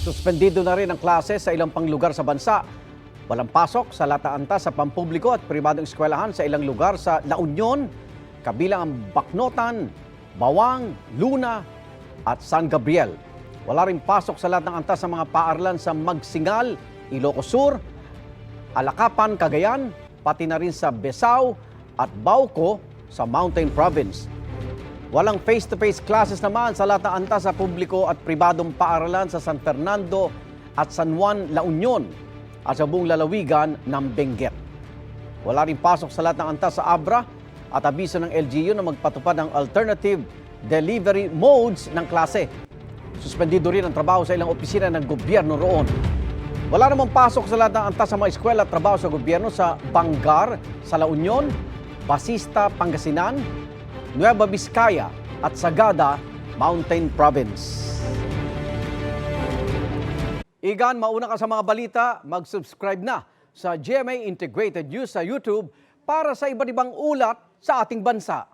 Suspendido na rin ang klase sa ilang panglugar sa bansa. Walang pasok sa lataanta sa pampubliko at pribadong eskwelahan sa ilang lugar sa La Union, kabilang ang Baknotan, Bawang, Luna at San Gabriel. Wala rin pasok sa lataanta sa mga paaralan sa Magsingal, Ilocos Sur, Alacapan, Cagayan, pati na rin sa Besao at Bauco sa Mountain Province. Walang face-to-face classes naman sa lataanta sa publiko at pribadong paaralan sa San Fernando at San Juan, La Union at sa buong lalawigan ng Benguet. Wala rin pasok sa lataanta sa Abra at abiso ng LGU na magpatupad ng alternative delivery modes ng klase. Suspendido rin ang trabaho sa ilang opisina ng gobyerno roon. Wala namang pasok sa lataanta sa mga eskwela at trabaho sa gobyerno sa Bangar, sa La Union, Basista, Pangasinan, Nueva Vizcaya at Sagada, Mountain Province. Igan, mauna ka sa mga balita, mag-subscribe na sa GMA Integrated News sa YouTube para sa iba't ibang ulat sa ating bansa.